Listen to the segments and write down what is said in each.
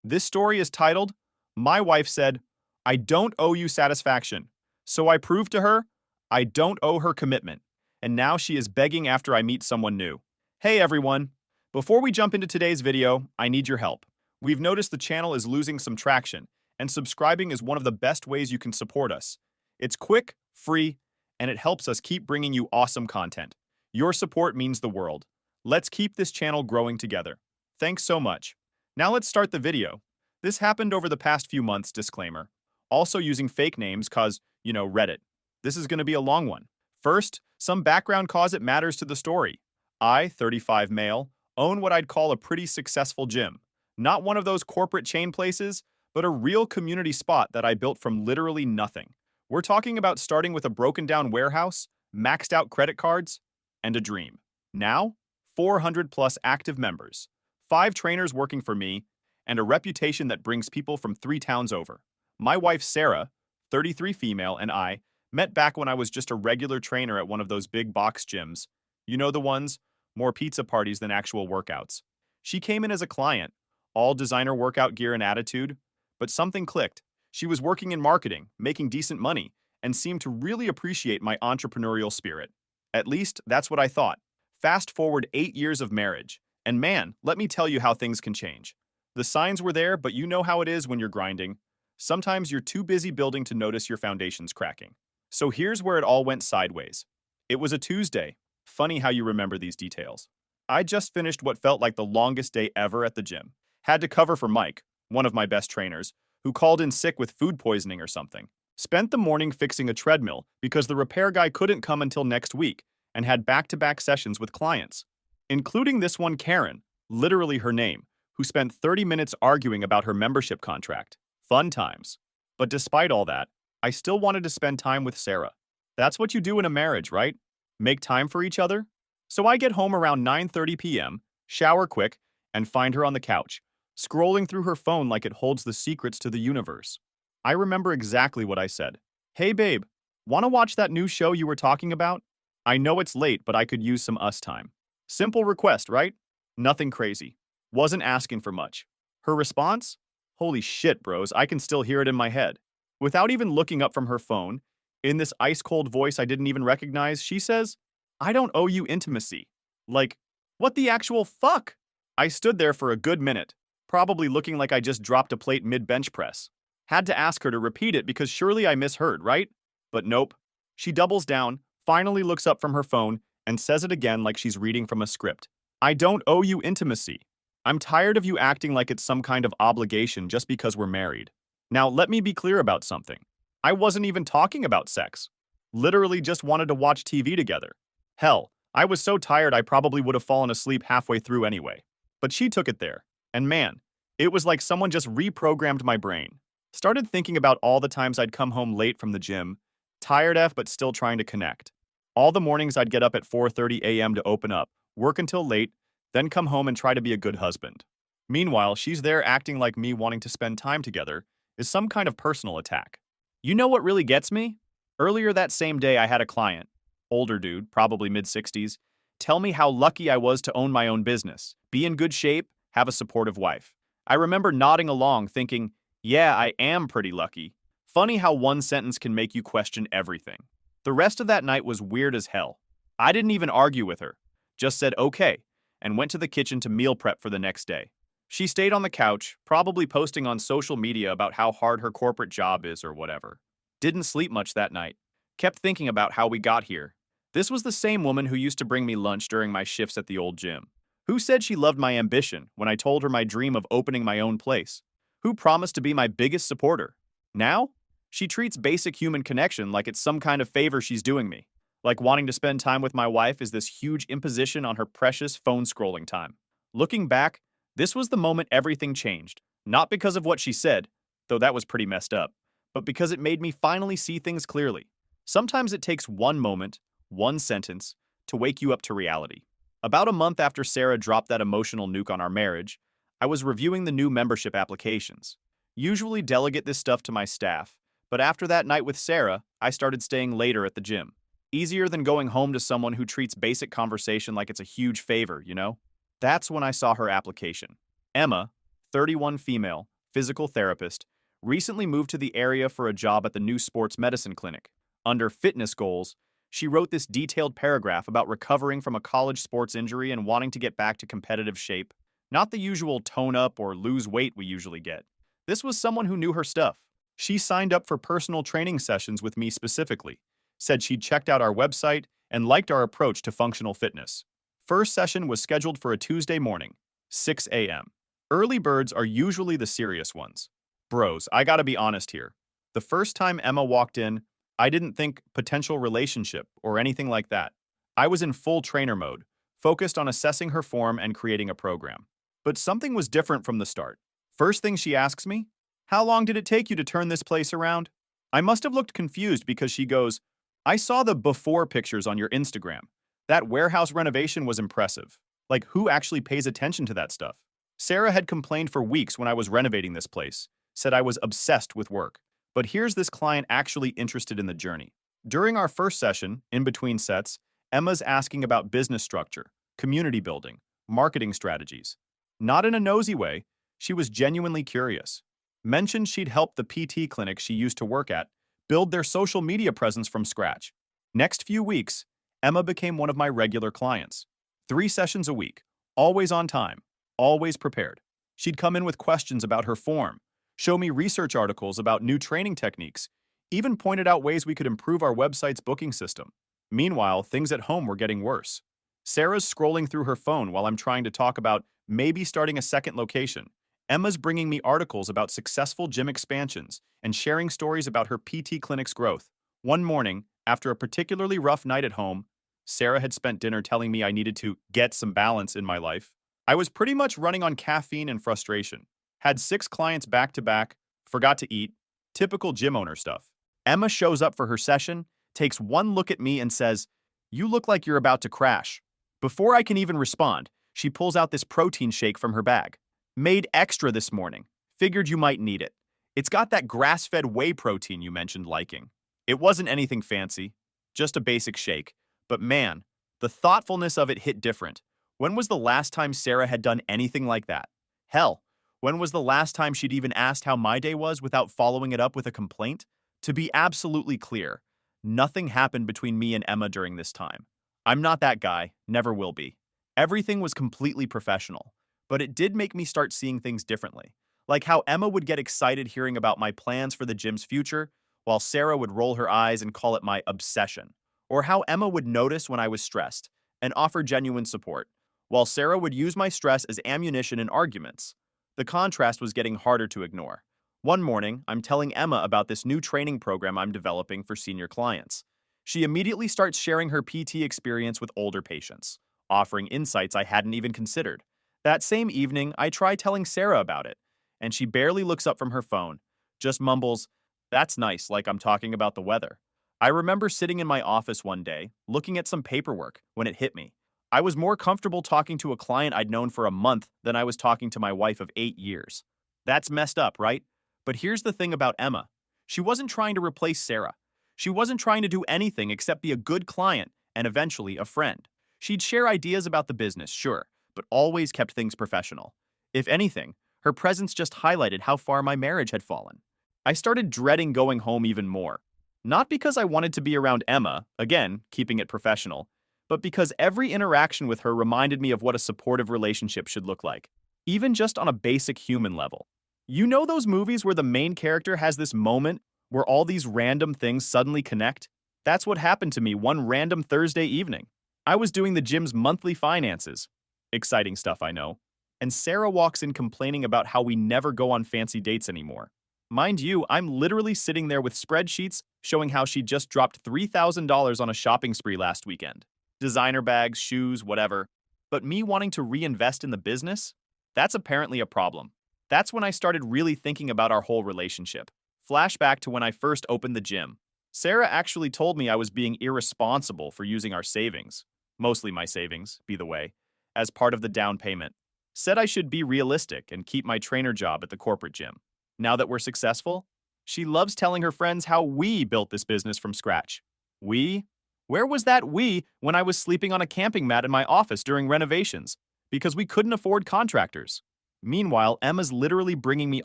This story is titled, My Wife Said, I Don't Owe You Satisfaction. So I proved to her, I don't owe her commitment. And now she is begging after I meet someone new. Hey everyone. Before we jump into today's video, I need your help. We've noticed the channel is losing some traction, and subscribing is one of the best ways you can support us. It's quick, free, and it helps us keep bringing you awesome content. Your support means the world. Let's keep this channel growing together. Thanks so much. Now let's start the video. This happened over the past few months, disclaimer. Also using fake names cause, Reddit. This is going to be a long one. First, some background cause it matters to the story. I, 35 male, own what I'd call a pretty successful gym. Not one of those corporate chain places, but a real community spot that I built from literally nothing. We're talking about starting with a broken down warehouse, maxed out credit cards, and a dream. Now, 400 plus active members, 5 trainers working for me, and a reputation that brings people from 3 towns over. My wife Sarah, 33 female, and I met back when I was just a regular trainer at one of those big box gyms. You know the ones? More pizza parties than actual workouts. She came in as a client, all designer workout gear and attitude, but something clicked. She was working in marketing, making decent money, and seemed to really appreciate my entrepreneurial spirit. At least, that's what I thought. Fast forward 8 years of marriage, and man, let me tell you how things can change. The signs were there, but you know how it is when you're grinding. Sometimes you're too busy building to notice your foundations cracking. So here's where it all went sideways. It was a Tuesday. Funny how you remember these details. I just finished what felt like the longest day ever at the gym. Had to cover for Mike, one of my best trainers, who called in sick with food poisoning or something. Spent the morning fixing a treadmill because the repair guy couldn't come until next week and had back-to-back sessions with clients, including this one Karen, literally her name, who spent 30 minutes arguing about her membership contract. Fun times. But despite all that, I still wanted to spend time with Sarah. That's what you do in a marriage, right? Make time for each other? So I get home around 9:30 p.m., shower quick, and find her on the couch, scrolling through her phone like it holds the secrets to the universe. I remember exactly what I said. Hey babe, wanna watch that new show you were talking about? I know it's late, but I could use some us time. Simple request, right? Nothing crazy. Wasn't asking for much. Her response? Holy shit, bros, I can still hear it in my head. Without even looking up from her phone, in this ice-cold voice I didn't even recognize, she says, I don't owe you intimacy. Like, what the actual fuck? I stood there for a good minute, probably looking like I just dropped a plate mid-bench press. Had to ask her to repeat it because surely I misheard, right? But nope. She doubles down, finally looks up from her phone, and says it again like she's reading from a script. I don't owe you intimacy. I'm tired of you acting like it's some kind of obligation just because we're married. Now, let me be clear about something. I wasn't even talking about sex. Literally just wanted to watch TV together. Hell, I was so tired I probably would have fallen asleep halfway through anyway. But she took it there. And man, it was like someone just reprogrammed my brain. Started thinking about all the times I'd come home late from the gym, tired af but still trying to connect. All the mornings I'd get up at 4:30 a.m. to open up, work until late, then come home and try to be a good husband. Meanwhile, she's there acting like me wanting to spend time together is some kind of personal attack. You know what really gets me? Earlier that same day I had a client, older dude, probably mid-60s, tell me how lucky I was to own my own business, be in good shape, have a supportive wife. I remember nodding along thinking, yeah, I am pretty lucky. Funny how one sentence can make you question everything. The rest of that night was weird as hell. I didn't even argue with her, just said okay, and went to the kitchen to meal prep for the next day. She stayed on the couch, probably posting on social media about how hard her corporate job is or whatever. Didn't sleep much that night. Kept thinking about how we got here. This was the same woman who used to bring me lunch during my shifts at the old gym. Who said she loved my ambition when I told her my dream of opening my own place? Who promised to be my biggest supporter? Now? She treats basic human connection like it's some kind of favor she's doing me. Like wanting to spend time with my wife is this huge imposition on her precious phone scrolling time. Looking back, this was the moment everything changed. Not because of what she said, though that was pretty messed up, but because it made me finally see things clearly. Sometimes it takes one moment, one sentence, to wake you up to reality. About a month after Sarah dropped that emotional nuke on our marriage, I was reviewing the new membership applications. Usually delegate this stuff to my staff, but after that night with Sarah, I started staying later at the gym. Easier than going home to someone who treats basic conversation like it's a huge favor, you know? That's when I saw her application. Emma, 31 female, physical therapist, recently moved to the area for a job at the new sports medicine clinic. Under fitness goals, she wrote this detailed paragraph about recovering from a college sports injury and wanting to get back to competitive shape. Not the usual tone up or lose weight we usually get. This was someone who knew her stuff. She signed up for personal training sessions with me specifically, said she'd checked out our website and liked our approach to functional fitness. First session was scheduled for a Tuesday morning, 6 a.m. Early birds are usually the serious ones. Bros, I gotta be honest here. The first time Emma walked in, I didn't think potential relationship or anything like that. I was in full trainer mode, focused on assessing her form and creating a program. But something was different from the start. First thing she asks me, "How long did it take you to turn this place around?" I must have looked confused because she goes, "I saw the before pictures on your Instagram. That warehouse renovation was impressive. Like, who actually pays attention to that stuff?" Sarah had complained for weeks when I was renovating this place, said I was obsessed with work. But here's this client actually interested in the journey. During our first session, in between sets, Emma's asking about business structure, community building, marketing strategies. Not in a nosy way, she was genuinely curious. Mentioned she'd helped the PT clinic she used to work at build their social media presence from scratch. Next few weeks, Emma became one of my regular clients. 3 sessions a week, always on time, always prepared. She'd come in with questions about her form, show me research articles about new training techniques, even pointed out ways we could improve our website's booking system. Meanwhile, things at home were getting worse. Sarah's scrolling through her phone while I'm trying to talk about maybe starting a second location. Emma's bringing me articles about successful gym expansions and sharing stories about her PT clinic's growth. One morning, after a particularly rough night at home, Sarah had spent dinner telling me I needed to get some balance in my life. I was pretty much running on caffeine and frustration. Had 6 clients back to back, forgot to eat, typical gym owner stuff. Emma shows up for her session, takes one look at me and says, "You look like you're about to crash." Before I can even respond, she pulls out this protein shake from her bag. "Made extra this morning. Figured you might need it. It's got that grass-fed whey protein you mentioned liking." It wasn't anything fancy, just a basic shake. But man, the thoughtfulness of it hit different. When was the last time Sarah had done anything like that? Hell, when was the last time she'd even asked how my day was without following it up with a complaint? To be absolutely clear, nothing happened between me and Emma during this time. I'm not that guy, never will be. Everything was completely professional, but it did make me start seeing things differently. Like how Emma would get excited hearing about my plans for the gym's future, while Sarah would roll her eyes and call it my obsession. Or how Emma would notice when I was stressed and offer genuine support, while Sarah would use my stress as ammunition in arguments. The contrast was getting harder to ignore. One morning, I'm telling Emma about this new training program I'm developing for senior clients. She immediately starts sharing her PT experience with older patients, offering insights I hadn't even considered. That same evening, I try telling Sarah about it, and she barely looks up from her phone, just mumbles, "That's nice," like I'm talking about the weather. I remember sitting in my office one day, looking at some paperwork, when it hit me. I was more comfortable talking to a client I'd known for a month than I was talking to my wife of 8 years. That's messed up, right? But here's the thing about Emma. She wasn't trying to replace Sarah. She wasn't trying to do anything except be a good client and eventually a friend. She'd share ideas about the business, sure, but always kept things professional. If anything, her presence just highlighted how far my marriage had fallen. I started dreading going home even more. Not because I wanted to be around Emma, again, keeping it professional, but because every interaction with her reminded me of what a supportive relationship should look like, even just on a basic human level. You know those movies where the main character has this moment where all these random things suddenly connect? That's what happened to me one random Thursday evening. I was doing the gym's monthly finances. Exciting stuff, I know. And Sarah walks in complaining about how we never go on fancy dates anymore. Mind you, I'm literally sitting there with spreadsheets showing how she just dropped $3,000 on a shopping spree last weekend. Designer bags, shoes, whatever. But me wanting to reinvest in the business? That's apparently a problem. That's when I started really thinking about our whole relationship. Flashback to when I first opened the gym. Sarah actually told me I was being irresponsible for using our savings, mostly my savings, by the way, as part of the down payment. Said I should be realistic and keep my trainer job at the corporate gym. Now that we're successful, she loves telling her friends how we built this business from scratch. We? Where was that we when I was sleeping on a camping mat in my office during renovations? Because we couldn't afford contractors. Meanwhile, Emma's literally bringing me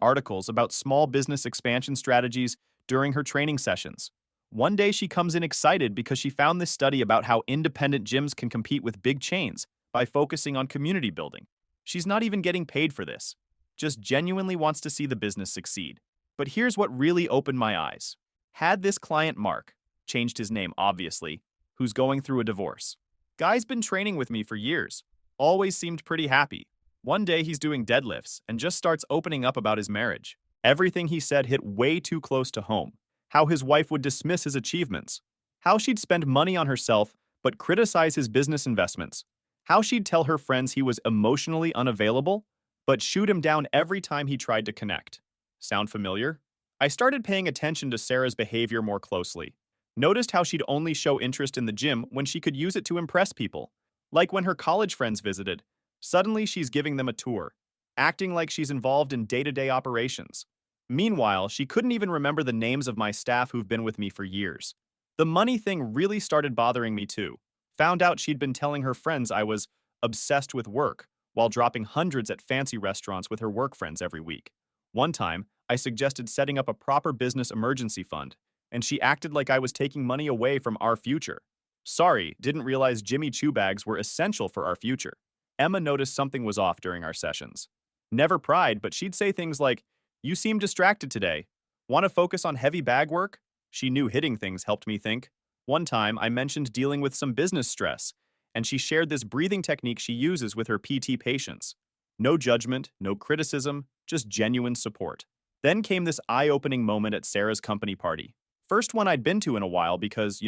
articles about small business expansion strategies during her training sessions. One day she comes in excited because she found this study about how independent gyms can compete with big chains by focusing on community building. She's not even getting paid for this, just genuinely wants to see the business succeed. But here's what really opened my eyes. Had this client Mark, changed his name obviously, who's going through a divorce. Guy's been training with me for years, always seemed pretty happy. One day he's doing deadlifts and just starts opening up about his marriage. Everything he said hit way too close to home. How his wife would dismiss his achievements. How she'd spend money on herself but criticize his business investments. How she'd tell her friends he was emotionally unavailable but shoot him down every time he tried to connect. Sound familiar? I started paying attention to Sarah's behavior more closely. Noticed how she'd only show interest in the gym when she could use it to impress people. Like when her college friends visited. Suddenly she's giving them a tour, acting like she's involved in day-to-day operations. Meanwhile, she couldn't even remember the names of my staff who've been with me for years. The money thing really started bothering me too. Found out she'd been telling her friends I was obsessed with work, while dropping hundreds at fancy restaurants with her work friends every week. One time, I suggested setting up a proper business emergency fund, and she acted like I was taking money away from our future. Sorry, didn't realize Jimmy Choo bags were essential for our future. Emma noticed something was off during our sessions. Never pried, but she'd say things like, "You seem distracted today. Want to focus on heavy bag work?" She knew hitting things helped me think. One time, I mentioned dealing with some business stress, and she shared this breathing technique she uses with her PT patients. No judgment, no criticism, just genuine support. Then came this eye-opening moment at Sarah's company party. First one I'd been to in a while because,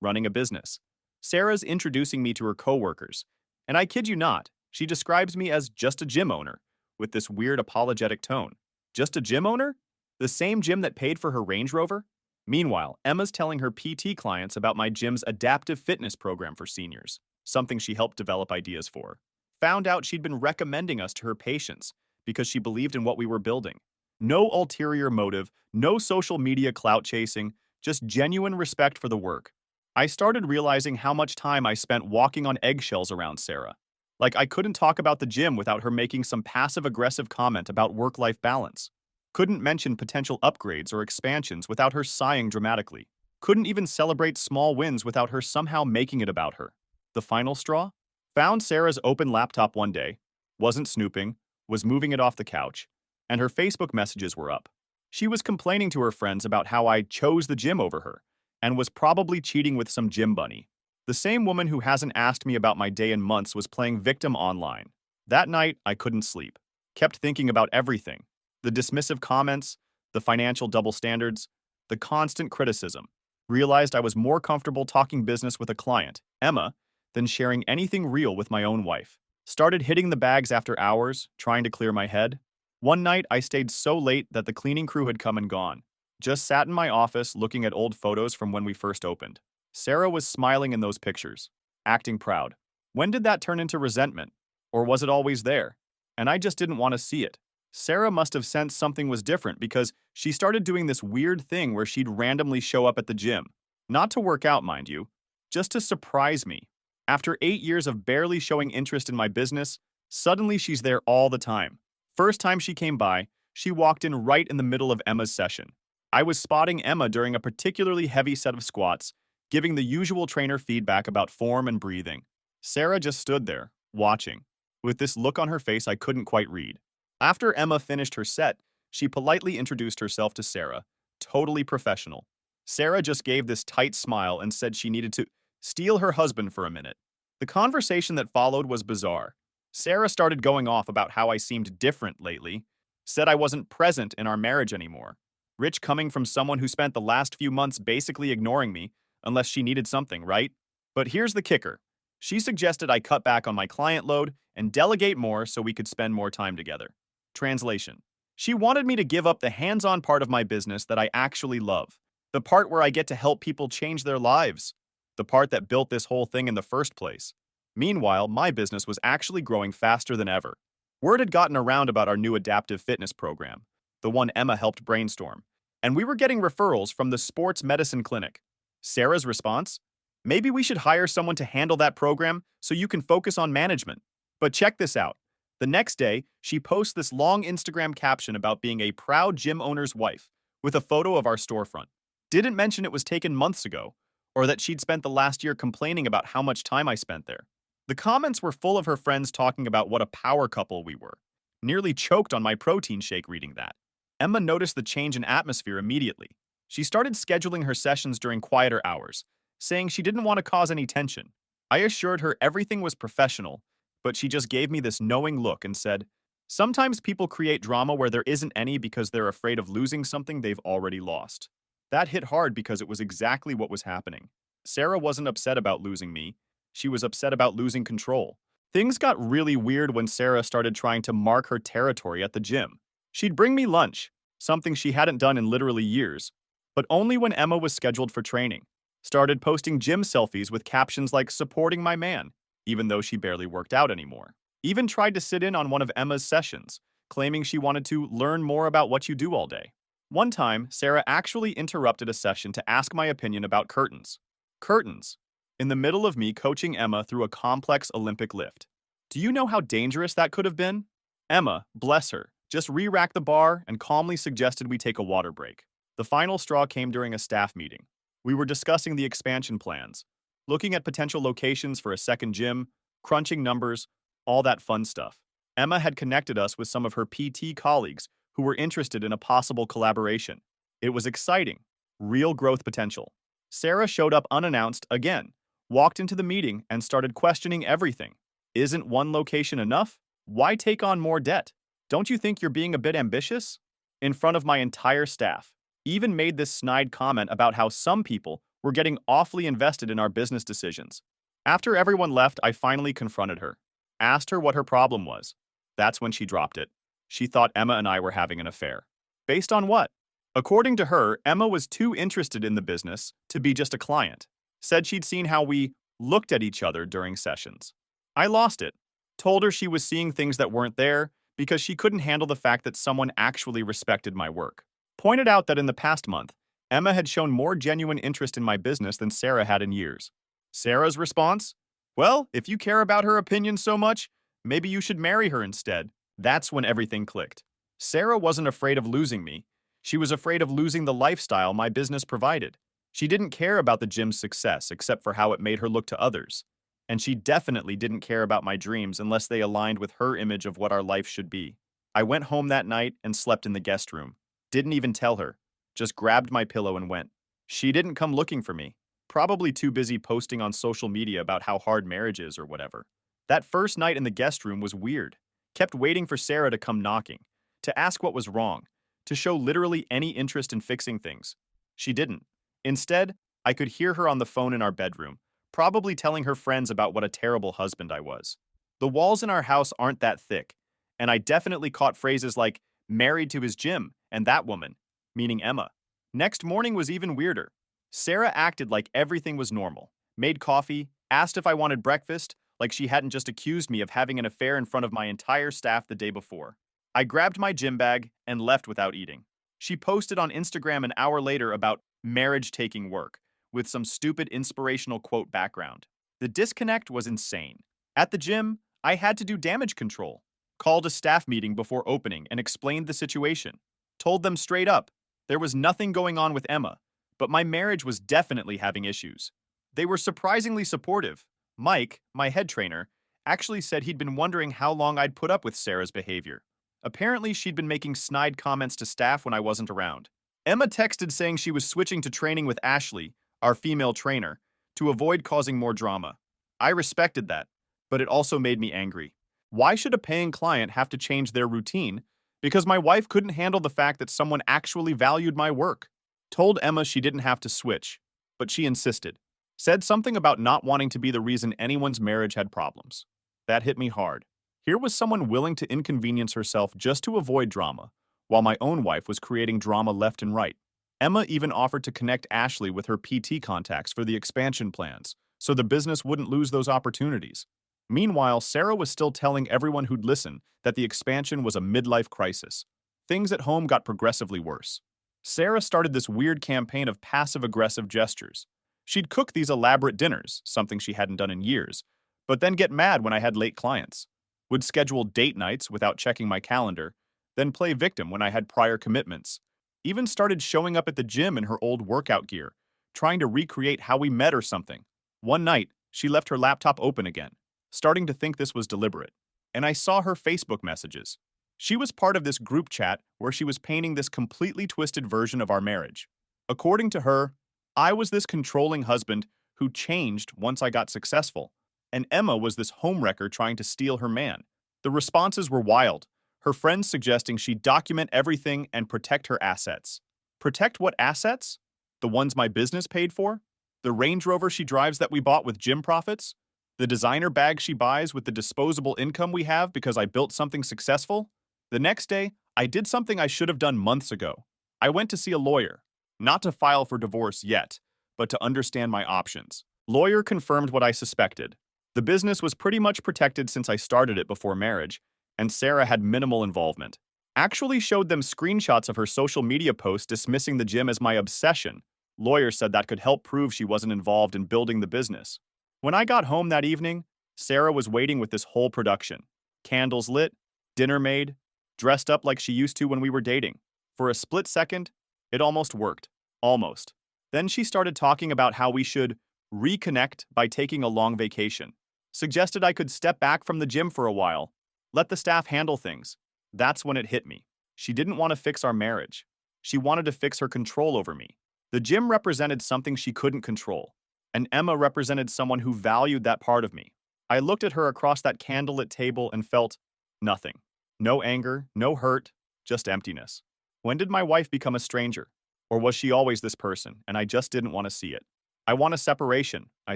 running a business. Sarah's introducing me to her coworkers, and I kid you not, she describes me as just a gym owner, with this weird apologetic tone. Just a gym owner? The same gym that paid for her Range Rover? Meanwhile, Emma's telling her PT clients about my gym's adaptive fitness program for seniors, something she helped develop ideas for. Found out she'd been recommending us to her patients because she believed in what we were building. No ulterior motive, no social media clout chasing, just genuine respect for the work. I started realizing how much time I spent walking on eggshells around Sarah. Like I couldn't talk about the gym without her making some passive-aggressive comment about work-life balance. Couldn't mention potential upgrades or expansions without her sighing dramatically. Couldn't even celebrate small wins without her somehow making it about her. The final straw? Found Sarah's open laptop one day, wasn't snooping, was moving it off the couch, and her Facebook messages were up. She was complaining to her friends about how I chose the gym over her, and was probably cheating with some gym bunny. The same woman who hasn't asked me about my day in months was playing victim online. That night, I couldn't sleep. Kept thinking about everything. The dismissive comments, the financial double standards, the constant criticism. Realized I was more comfortable talking business with a client, Emma, than sharing anything real with my own wife. Started hitting the bags after hours, trying to clear my head. One night, I stayed so late that the cleaning crew had come and gone. Just sat in my office looking at old photos from when we first opened. Sarah was smiling in those pictures, acting proud. When did that turn into resentment? Or was it always there? And I just didn't want to see it. Sarah must have sensed something was different because she started doing this weird thing where she'd randomly show up at the gym. Not to work out, mind you, just to surprise me. After 8 years of barely showing interest in my business, suddenly she's there all the time. First time she came by, she walked in right in the middle of Emma's session. I was spotting Emma during a particularly heavy set of squats, giving the usual trainer feedback about form and breathing. Sarah just stood there, watching, with this look on her face I couldn't quite read. After Emma finished her set, she politely introduced herself to Sarah, totally professional. Sarah just gave this tight smile and said she needed to steal her husband for a minute. The conversation that followed was bizarre. Sarah started going off about how I seemed different lately, said I wasn't present in our marriage anymore. Rich coming from someone who spent the last few months basically ignoring me, unless she needed something, right? But here's the kicker. She suggested I cut back on my client load and delegate more so we could spend more time together. Translation. She wanted me to give up the hands-on part of my business that I actually love. The part where I get to help people change their lives. The part that built this whole thing in the first place. Meanwhile, my business was actually growing faster than ever. Word had gotten around about our new adaptive fitness program, the one Emma helped brainstorm, and we were getting referrals from the sports medicine clinic. Sarah's response? Maybe we should hire someone to handle that program so you can focus on management. But check this out. The next day, she posts this long Instagram caption about being a proud gym owner's wife with a photo of our storefront. Didn't mention it was taken months ago, or that she'd spent the last year complaining about how much time I spent there. The comments were full of her friends talking about what a power couple we were. Nearly choked on my protein shake reading that. Emma noticed the change in atmosphere immediately. She started scheduling her sessions during quieter hours, saying she didn't want to cause any tension. I assured her everything was professional, but she just gave me this knowing look and said, "Sometimes people create drama where there isn't any because they're afraid of losing something they've already lost." That hit hard because it was exactly what was happening. Sarah wasn't upset about losing me. She was upset about losing control. Things got really weird when Sarah started trying to mark her territory at the gym. She'd bring me lunch, something she hadn't done in literally years, but only when Emma was scheduled for training. Started posting gym selfies with captions like "supporting my man," even though she barely worked out anymore. Even tried to sit in on one of Emma's sessions, claiming she wanted to learn more about what you do all day. One time, Sarah actually interrupted a session to ask my opinion about curtains. Curtains, in the middle of me coaching Emma through a complex Olympic lift. Do you know how dangerous that could have been? Emma, bless her, just re-racked the bar and calmly suggested we take a water break. The final straw came during a staff meeting. We were discussing the expansion plans, looking at potential locations for a second gym, crunching numbers, all that fun stuff. Emma had connected us with some of her PT colleagues who were interested in a possible collaboration. It was exciting, real growth potential. Sarah showed up unannounced again, walked into the meeting and started questioning everything. Isn't one location enough? Why take on more debt? Don't you think you're being a bit ambitious? In front of my entire staff. Even made this snide comment about how some people were getting awfully invested in our business decisions. After everyone left, I finally confronted her. Asked her what her problem was. That's when she dropped it. She thought Emma and I were having an affair. Based on what? According to her, Emma was too interested in the business to be just a client. Said she'd seen how we looked at each other during sessions. I lost it. Told her she was seeing things that weren't there because she couldn't handle the fact that someone actually respected my work. Pointed out that in the past month, Emma had shown more genuine interest in my business than Sarah had in years. Sarah's response? Well, if you care about her opinion so much, maybe you should marry her instead. That's when everything clicked. Sarah wasn't afraid of losing me. She was afraid of losing the lifestyle my business provided. She didn't care about the gym's success except for how it made her look to others. And she definitely didn't care about my dreams unless they aligned with her image of what our life should be. I went home that night and slept in the guest room. Didn't even tell her. Just grabbed my pillow and went. She didn't come looking for me. Probably too busy posting on social media about how hard marriage is or whatever. That first night in the guest room was weird. Kept waiting for Sarah to come knocking, to ask what was wrong, to show literally any interest in fixing things. She didn't. Instead, I could hear her on the phone in our bedroom, probably telling her friends about what a terrible husband I was. The walls in our house aren't that thick, and I definitely caught phrases like "married to his gym" and "that woman," meaning Emma. Next morning was even weirder. Sarah acted like everything was normal, made coffee, asked if I wanted breakfast, like she hadn't just accused me of having an affair in front of my entire staff the day before. I grabbed my gym bag and left without eating. She posted on Instagram an hour later about marriage taking work, with some stupid inspirational quote background. The disconnect was insane. At the gym, I had to do damage control. Called a staff meeting before opening and explained the situation. Told them straight up, there was nothing going on with Emma, but my marriage was definitely having issues. They were surprisingly supportive. Mike, my head trainer, actually said he'd been wondering how long I'd put up with Sarah's behavior. Apparently, she'd been making snide comments to staff when I wasn't around. Emma texted saying she was switching to training with Ashley, our female trainer, to avoid causing more drama. I respected that, but it also made me angry. Why should a paying client have to change their routine because my wife couldn't handle the fact that someone actually valued my work? Told Emma she didn't have to switch, but she insisted. Said something about not wanting to be the reason anyone's marriage had problems. That hit me hard. Here was someone willing to inconvenience herself just to avoid drama, while my own wife was creating drama left and right. Emma even offered to connect Ashley with her PT contacts for the expansion plans, so the business wouldn't lose those opportunities. Meanwhile, Sarah was still telling everyone who'd listen that the expansion was a midlife crisis. Things at home got progressively worse. Sarah started this weird campaign of passive-aggressive gestures. She'd cook these elaborate dinners, something she hadn't done in years, but then get mad when I had late clients. would schedule date nights without checking my calendar, then play victim when I had prior commitments. Even started showing up at the gym in her old workout gear, trying to recreate how we met or something. One night, she left her laptop open again, starting to think this was deliberate. And I saw her Facebook messages. She was part of this group chat where she was painting this completely twisted version of our marriage. According to her, I was this controlling husband who changed once I got successful, and Emma was this homewrecker trying to steal her man. The responses were wild, her friends suggesting she document everything and protect her assets. Protect what assets? The ones my business paid for? The Range Rover she drives that we bought with gym profits? The designer bag she buys with the disposable income we have because I built something successful? The next day, I did something I should have done months ago. I went to see a lawyer, not to file for divorce yet, but to understand my options. Lawyer confirmed what I suspected. The business was pretty much protected since I started it before marriage, and Sarah had minimal involvement. Actually showed them screenshots of her social media posts dismissing the gym as my obsession. Lawyer said that could help prove she wasn't involved in building the business. When I got home that evening, Sarah was waiting with this whole production. Candles lit, dinner made, dressed up like she used to when we were dating. For a split second, it almost worked. Almost. Then she started talking about how we should reconnect by taking a long vacation. Suggested I could step back from the gym for a while, let the staff handle things. That's when it hit me. She didn't want to fix our marriage. She wanted to fix her control over me. The gym represented something she couldn't control, and Emma represented someone who valued that part of me. I looked at her across that candlelit table and felt nothing. No anger, no hurt, just emptiness. When did my wife become a stranger? Or was she always this person, and I just didn't want to see it? I want a separation, I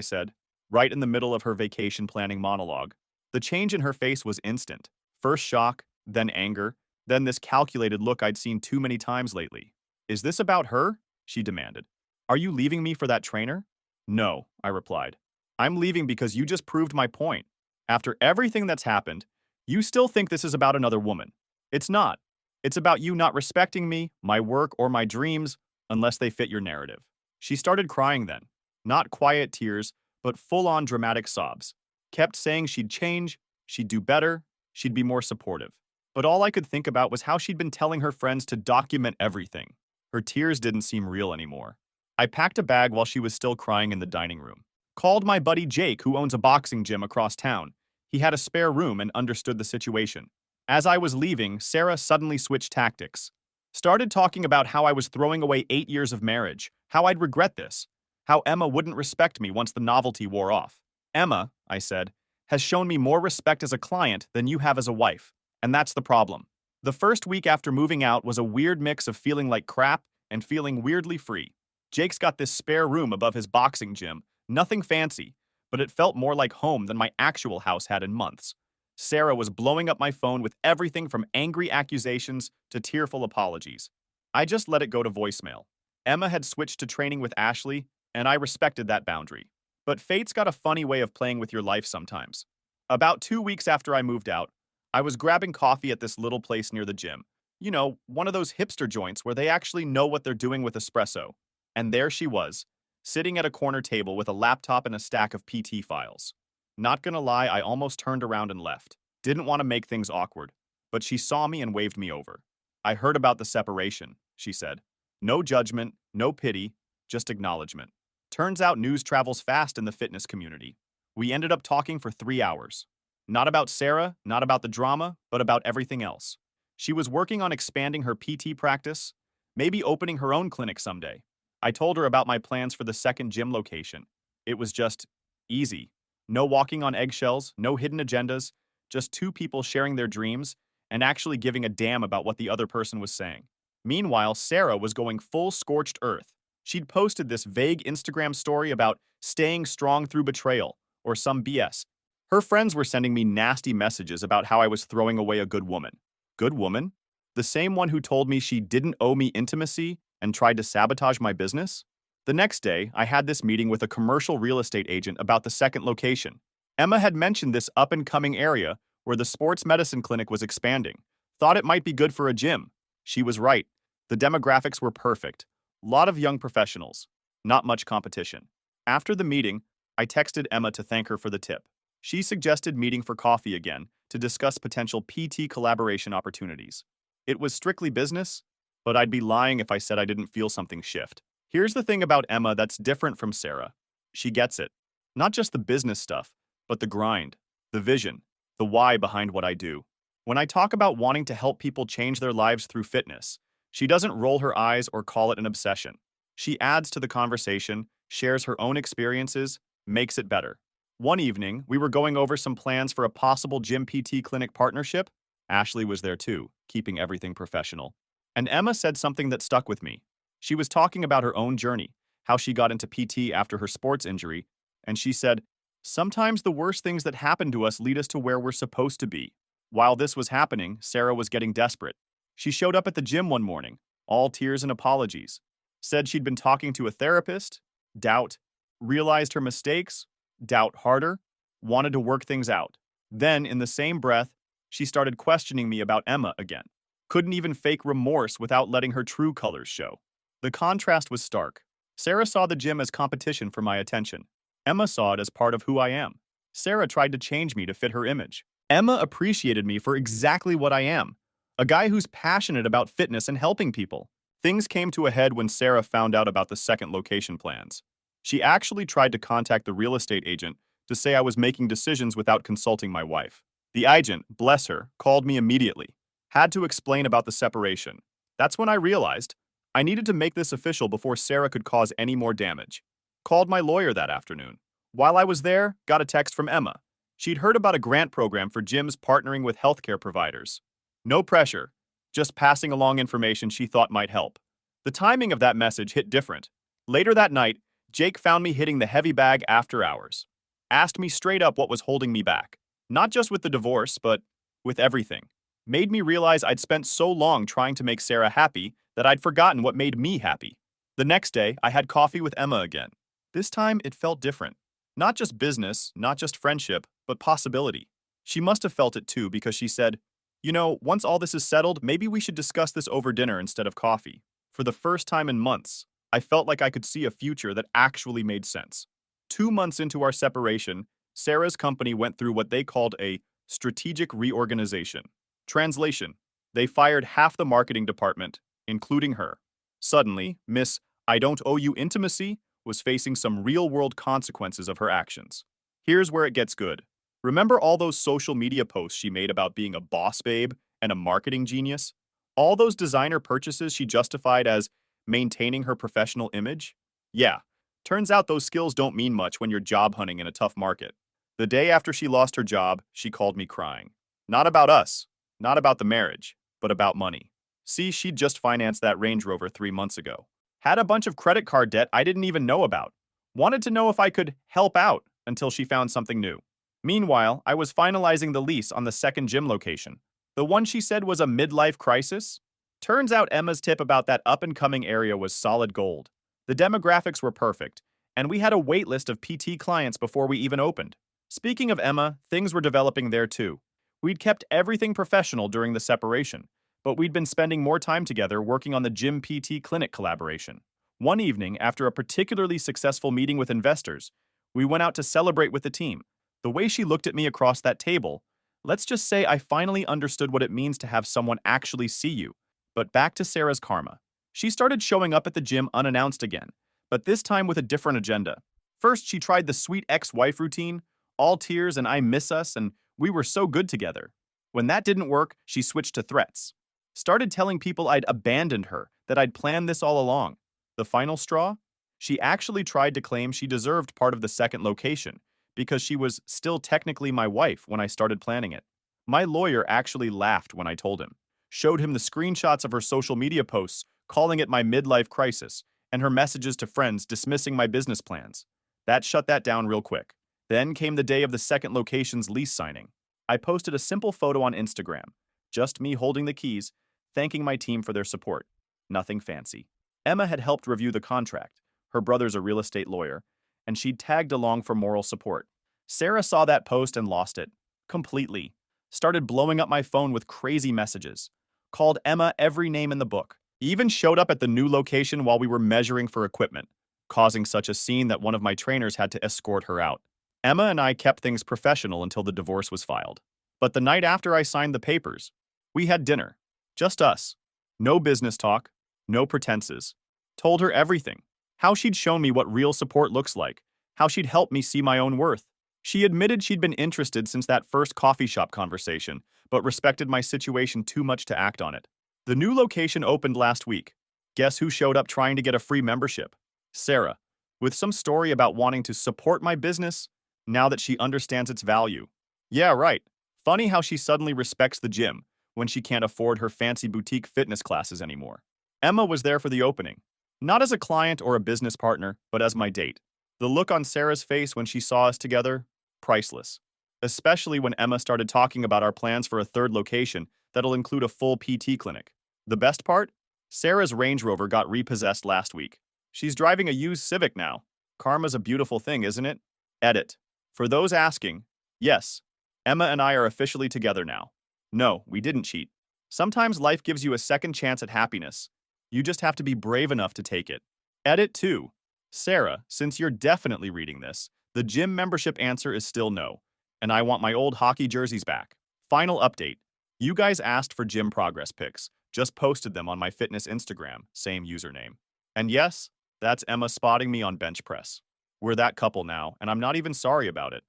said, right in the middle of her vacation planning monologue. The change in her face was instant. First shock, then anger, then this calculated look I'd seen too many times lately. Is this about her? She demanded. Are you leaving me for that trainer? No, I replied. I'm leaving because you just proved my point. After everything that's happened, you still think this is about another woman. It's not. It's about you not respecting me, my work, or my dreams unless they fit your narrative. She started crying then. Not quiet tears, but full-on dramatic sobs. Kept saying she'd change, she'd do better, she'd be more supportive. But all I could think about was how she'd been telling her friends to document everything. Her tears didn't seem real anymore. I packed a bag while she was still crying in the dining room. Called my buddy Jake, who owns a boxing gym across town. He had a spare room and understood the situation. As I was leaving, Sarah suddenly switched tactics. Started talking about how I was throwing away 8 years of marriage, how I'd regret this, how Emma wouldn't respect me once the novelty wore off. Emma, I said, has shown me more respect as a client than you have as a wife, and that's the problem. The first week after moving out was a weird mix of feeling like crap and feeling weirdly free. Jake's got this spare room above his boxing gym, nothing fancy, but it felt more like home than my actual house had in months. Sarah was blowing up my phone with everything from angry accusations to tearful apologies. I just let it go to voicemail. Emma had switched to training with Ashley, and I respected that boundary. But fate's got a funny way of playing with your life sometimes. About 2 weeks after I moved out, I was grabbing coffee at this little place near the gym. You know, one of those hipster joints where they actually know what they're doing with espresso. And there she was, sitting at a corner table with a laptop and a stack of PT files. Not gonna lie, I almost turned around and left. Didn't want to make things awkward, but she saw me and waved me over. I heard about the separation, she said. No judgment, no pity, just acknowledgement. Turns out news travels fast in the fitness community. We ended up talking for 3 hours. Not about Sarah, not about the drama, but about everything else. She was working on expanding her PT practice, maybe opening her own clinic someday. I told her about my plans for the second gym location. It was just easy. No walking on eggshells, no hidden agendas, just two people sharing their dreams and actually giving a damn about what the other person was saying. Meanwhile, Sarah was going full scorched earth. She'd posted this vague Instagram story about staying strong through betrayal, or some BS. Her friends were sending me nasty messages about how I was throwing away a good woman. Good woman? The same one who told me she didn't owe me intimacy and tried to sabotage my business? The next day, I had this meeting with a commercial real estate agent about the second location. Emma had mentioned this up-and-coming area where the sports medicine clinic was expanding. Thought it might be good for a gym. She was right. The demographics were perfect. Lot of young professionals. Not much competition. After the meeting, I texted Emma to thank her for the tip. She suggested meeting for coffee again to discuss potential PT collaboration opportunities. It was strictly business, but I'd be lying if I said I didn't feel something shift. Here's the thing about Emma that's different from Sarah. She gets it. Not just the business stuff, but the grind, the vision, the why behind what I do. When I talk about wanting to help people change their lives through fitness, she doesn't roll her eyes or call it an obsession. She adds to the conversation, shares her own experiences, makes it better. One evening, we were going over some plans for a possible gym PT clinic partnership. Ashley was there too, keeping everything professional. And Emma said something that stuck with me. She was talking about her own journey, how she got into PT after her sports injury, and she said, "Sometimes the worst things that happen to us lead us to where we're supposed to be." While this was happening, Sarah was getting desperate. She showed up at the gym one morning, all tears and apologies. Said she'd been talking to a therapist, doubt, realized her mistakes, doubt harder, wanted to work things out. Then, in the same breath, she started questioning me about Emma again. Couldn't even fake remorse without letting her true colors show. The contrast was stark. Sarah saw the gym as competition for my attention. Emma saw it as part of who I am. Sarah tried to change me to fit her image. Emma appreciated me for exactly what I am, a guy who's passionate about fitness and helping people. Things came to a head when Sarah found out about the second location plans. She actually tried to contact the real estate agent to say I was making decisions without consulting my wife. The agent, bless her, called me immediately. Had to explain about the separation. That's when I realized I needed to make this official before Sarah could cause any more damage. Called my lawyer that afternoon. While I was there, got a text from Emma. She'd heard about a grant program for gyms partnering with healthcare providers. No pressure, just passing along information she thought might help. The timing of that message hit different. Later that night, Jake found me hitting the heavy bag after hours. Asked me straight up what was holding me back. Not just with the divorce, but with everything. Made me realize I'd spent so long trying to make Sarah happy that I'd forgotten what made me happy. The next day, I had coffee with Emma again. This time, it felt different. Not just business, not just friendship, but possibility. She must have felt it too because she said, "You know, once all this is settled, maybe we should discuss this over dinner instead of coffee." For the first time in months, I felt like I could see a future that actually made sense. 2 months into our separation, Sarah's company went through what they called a strategic reorganization. Translation: they fired half the marketing department, including her. Suddenly, Miss I don't owe you intimacy was facing some real-world consequences of her actions. Here's where it gets good. Remember all those social media posts she made about being a boss babe and a marketing genius? All those designer purchases she justified as maintaining her professional image? Yeah, turns out those skills don't mean much when you're job hunting in a tough market. The day after she lost her job, she called me crying. Not about us, not about the marriage, but about money. See, she'd just financed that Range Rover 3 months ago. Had a bunch of credit card debt I didn't even know about. Wanted to know if I could help out until she found something new. Meanwhile, I was finalizing the lease on the second gym location. The one she said was a midlife crisis? Turns out Emma's tip about that up-and-coming area was solid gold. The demographics were perfect, and we had a wait list of PT clients before we even opened. Speaking of Emma, things were developing there too. We'd kept everything professional during the separation, but we'd been spending more time together working on the gym PT clinic collaboration. One evening, after a particularly successful meeting with investors, we went out to celebrate with the team. The way she looked at me across that table, let's just say I finally understood what it means to have someone actually see you. But back to Sarah's karma. She started showing up at the gym unannounced again, but this time with a different agenda. First, she tried the sweet ex-wife routine, all tears and I miss us, and we were so good together. When that didn't work, she switched to threats. Started telling people I'd abandoned her, that I'd planned this all along. The final straw? She actually tried to claim she deserved part of the second location, because she was still technically my wife when I started planning it. My lawyer actually laughed when I told him. Showed him the screenshots of her social media posts, calling it my midlife crisis, and her messages to friends dismissing my business plans. That shut that down real quick. Then came the day of the second location's lease signing. I posted a simple photo on Instagram, just me holding the keys, thanking my team for their support. Nothing fancy. Emma had helped review the contract. Her brother's a real estate lawyer, and she'd tagged along for moral support. Sarah saw that post and lost it. Completely. Started blowing up my phone with crazy messages. Called Emma every name in the book. Even showed up at the new location while we were measuring for equipment, causing such a scene that one of my trainers had to escort her out. Emma and I kept things professional until the divorce was filed. But the night after I signed the papers, we had dinner. Just us. No business talk, no pretenses. Told her everything. How she'd shown me what real support looks like. How she'd helped me see my own worth. She admitted she'd been interested since that first coffee shop conversation, but respected my situation too much to act on it. The new location opened last week. Guess who showed up trying to get a free membership? Sarah, with some story about wanting to support my business now that she understands its value. Yeah, right. Funny how she suddenly respects the gym when she can't afford her fancy boutique fitness classes anymore. Emma was there for the opening, not as a client or a business partner, but as my date. The look on Sarah's face when she saw us together, priceless. Especially when Emma started talking about our plans for a third location that'll include a full PT clinic. The best part? Sarah's Range Rover got repossessed last week. She's driving a used Civic now. Karma's a beautiful thing, isn't it? Edit. For those asking, yes, Emma and I are officially together now. No, we didn't cheat. Sometimes life gives you a second chance at happiness. You just have to be brave enough to take it. Edit 2. Sarah, since you're definitely reading this, the gym membership answer is still no, and I want my old hockey jerseys back. Final update. You guys asked for gym progress pics. Just posted them on my fitness Instagram, same username. And yes, that's Emma spotting me on bench press. We're that couple now, and I'm not even sorry about it.